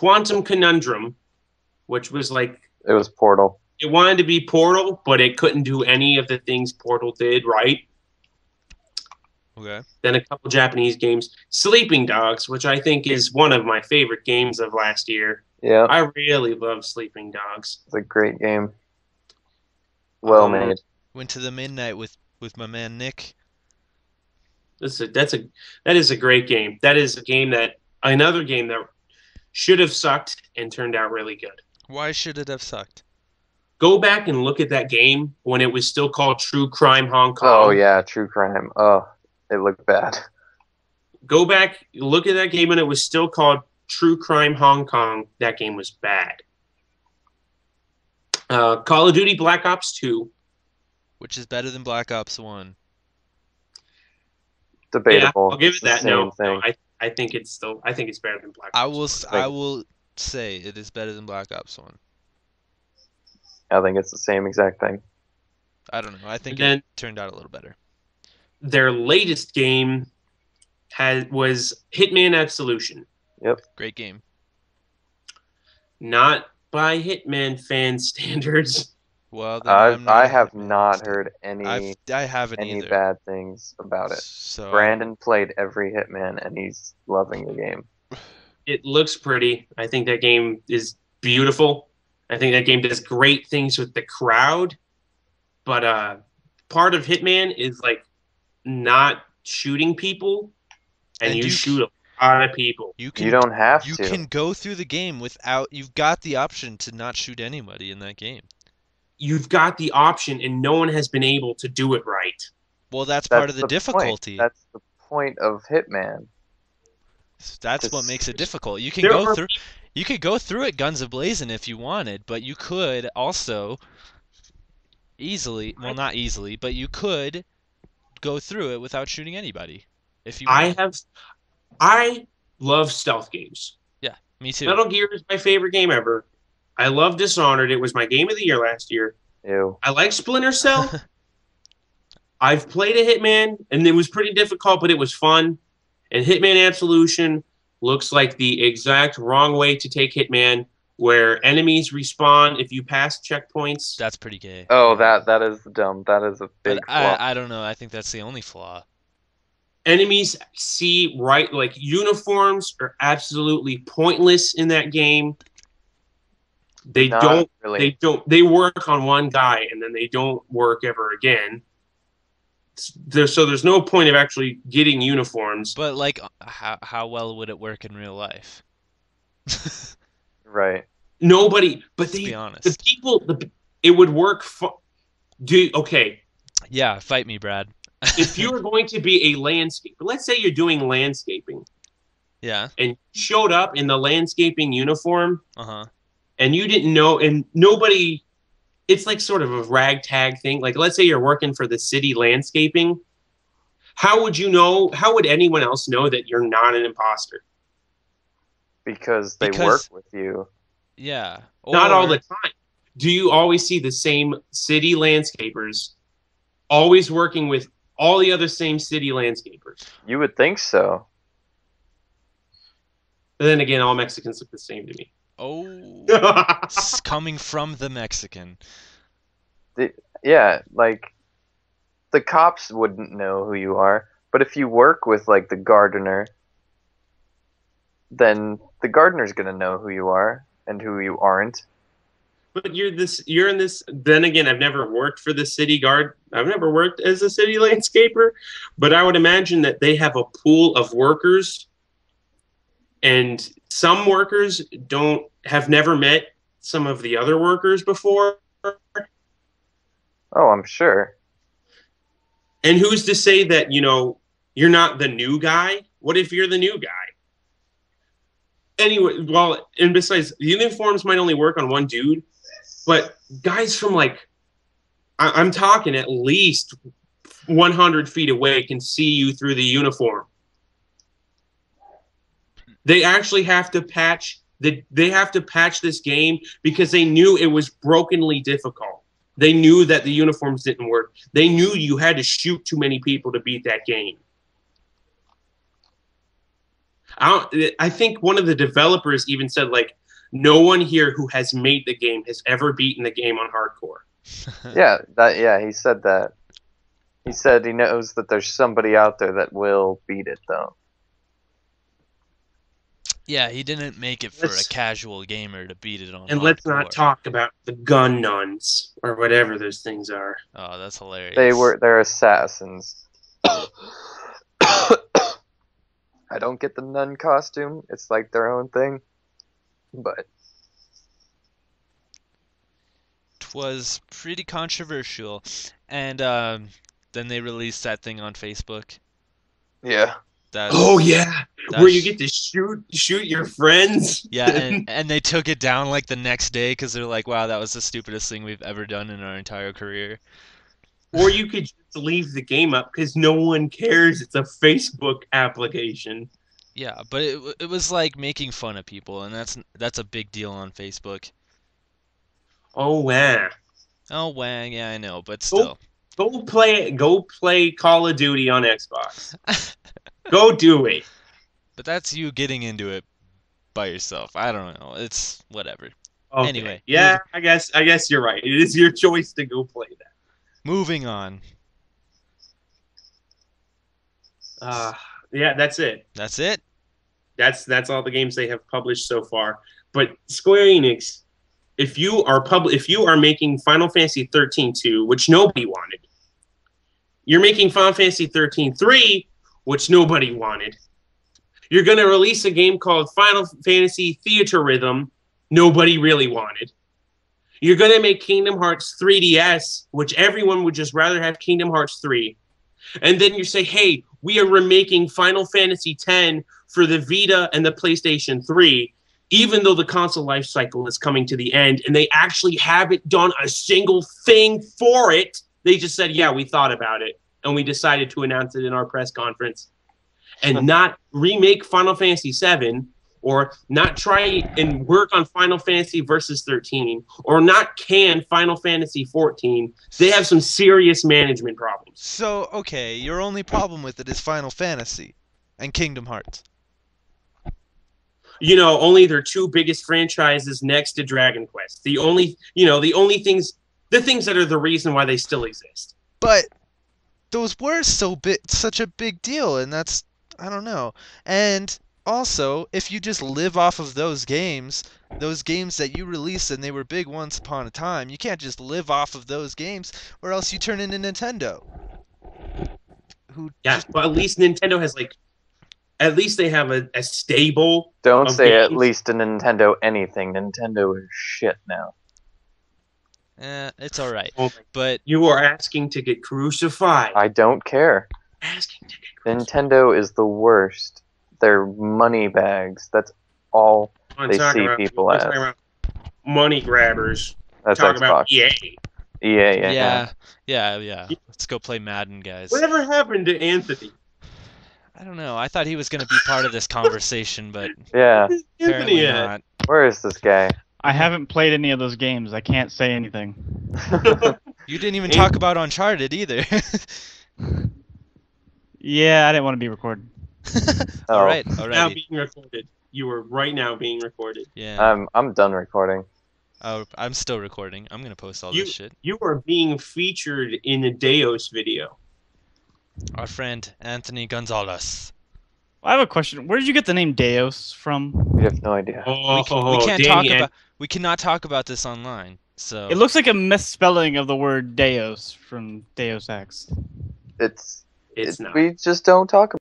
Quantum Conundrum, which was like It was Portal. it wanted to be Portal, but it couldn't do any of the things Portal did right. Okay. Then a couple Japanese games. Sleeping Dogs, which I think is one of my favorite games of last year. Yeah, I really love Sleeping Dogs. it's a great game. Well made. Went to the midnight with my man Nick. That is a great game. That is another game that should have sucked and turned out really good. Why should it have sucked? Go back and look at that game when it was still called True Crime Hong Kong. Oh yeah, True Crime. Oh, it looked bad. Go back, look at that game when it was still called True Crime Hong Kong. That game was bad. Call of Duty Black Ops 2. Which is better than Black Ops 1? Debatable. Yeah, I'll give It's it the that. same No, thing. I think it's better than Black I Ops. will say it is better than Black Ops 1. I think it's the same exact thing. I don't know. I think And it turned out a little better. their latest game was Hitman Absolution. Yep. Great game. Not by Hitman fan standards. Well, then I'm not I a have Hitman not fan. heard any I haven't any either. bad things about it. So Brandon played every Hitman and he's loving the game. It looks pretty. I think that game is beautiful. I think that game does great things with the crowd. But part of Hitman is like not shooting people, and you shoot a lot of people. you You don't have you to. can go through the game without. You've got the option to not shoot anybody in that game. You've got the option, and no one has been able to do it right. Well, that's part of the point. difficulty. That's the point of Hitman. That's what makes it difficult. You can There go are- through. You could go through it guns a-blazing if you wanted, but you could also easily, well, not easily, but you could go through it without shooting anybody if you wanted. I love stealth games. Yeah, me too. Metal Gear is my favorite game ever. I love Dishonored. It was my game of the year last year. Ew. I like Splinter Cell. I've played a Hitman, and it was pretty difficult, but it was fun. And Hitman Absolution looks like the exact wrong way to take Hitman, where enemies respawn if you pass checkpoints. That's pretty gay. Oh, that is dumb. That is a big But flaw. I don't know. I think that's the only flaw. Enemies see right, like uniforms are absolutely pointless in that game. They Not don't. really. They work on one guy and then they don't work ever again. So there's no point of actually getting uniforms. But like, how well would it work in real life? Right. Nobody, but Let's be the honest. people, it would work. Okay, Yeah, fight me, Brad. if you were going to be a landscape, let's say you're doing landscaping Yeah. and showed up in the landscaping uniform Uh-huh. and you didn't know, and nobody, it's like sort of a ragtag thing. Like, let's say you're working for the city landscaping. How would you know? How would anyone else know that you're not an imposter? Because they Because- work with you. Yeah. Not all Or- the time. Do you always see the same city landscapers always working with all the other same city landscapers? You would think so. But then again, all Mexicans look the same to me. Oh, coming from the Mexican. Yeah, like the cops wouldn't know who you are, but if you work with like the gardener, then the gardener's gonna know who you are and who you aren't. But you're in this. Then again, I've never worked for the city guard. I've never worked as a city landscaper, but I would imagine that they have a pool of workers, and some workers have never met some of the other workers before. Oh, I'm sure. And who's to say that, you're not the new guy? What if you're the new guy? Anyway, well, and besides, the uniforms might only work on one dude, but guys from I'm talking at least 100 feet away can see you through the uniform. They actually have to patch this game because they knew it was brokenly difficult. They knew that the uniforms didn't work. They knew you had to shoot too many people to beat that game. I think one of the developers even said like, no one here who has made the game has ever beaten the game on hardcore. Yeah, he said that. He said he knows that there's somebody out there that will beat it though. Yeah, he didn't make it for a casual gamer to beat it on And hardcore. let's not talk about the gun nuns or whatever those things are. Oh, that's hilarious. They're assassins. I don't get the nun costume. It's like their own thing. But was pretty controversial, and then they released that thing on Facebook. yeah. Oh yeah, where you get to shoot your friends. Yeah, and they took it down like the next day because they're like, wow, that was the stupidest thing we've ever done in our entire career. Or you could just leave the game up because no one cares. It's a Facebook application. Yeah, but it was like making fun of people, and that's a big deal on Facebook. Oh wow. Oh wow, yeah, I know, but still. Go play Call of Duty on Xbox. Go do it. But that's you getting into it by yourself. I don't know. It's whatever. Okay. Anyway. Yeah, I guess you're right. It is your choice to go play that. Moving on. Yeah, that's it. That's it? That's all the games they have published so far. But Square Enix, if you are making Final Fantasy 13-2, which nobody wanted, you're making Final Fantasy 13-3, which nobody wanted. You're going to release a game called Final Fantasy Theater Rhythm, nobody really wanted. You're going to make Kingdom Hearts 3DS, which everyone would just rather have Kingdom Hearts 3. And then you say, hey, we are remaking Final Fantasy X for the Vita and the PlayStation 3, even though the console life cycle is coming to the end, and they actually haven't done a single thing for it. They just said, yeah, we thought about it, and we decided to announce it in our press conference. And not remake Final Fantasy VII, or not try and work on Final Fantasy Versus 13, or not can Final Fantasy 14. They have some serious management problems. So, okay, your only problem with it is Final Fantasy and Kingdom Hearts. You know, only their two biggest franchises next to Dragon Quest. The only things that are the reason why they still exist. But those were such a big deal, and that's, I don't know. And also, if you just live off of those games that you released and they were big once upon a time, you can't just live off of those games, or else you turn into Nintendo. But at least Nintendo has at least they have a stable. Don't say games. At least a Nintendo anything. Nintendo is shit now. It's all right. But you are asking to get crucified. I don't care. Asking to get crucified. Nintendo is the worst. They're money bags. That's all they see people as. Money grabbers. That's Talk Xbox. about EA. Yeah. Let's go play Madden, guys. Whatever happened to Anthony? I don't know. I thought he was going to be part of this conversation, but yeah. Apparently not. Where is this guy? I haven't played any of those games. I can't say anything. You didn't even talk about Uncharted either. Yeah, I didn't want to be recorded. All right. Now being recorded. You are right now being recorded. Yeah. I'm done recording. Oh, I'm still recording. I'm gonna post all this shit. You are being featured in a DAOS video. Our friend Anthony Gonzalez. I have a question. Where did you get the name Daos from? We have no idea. We cannot talk about this online. So it looks like a misspelling of the word Daos from Deus Ex. It's not. We just don't talk about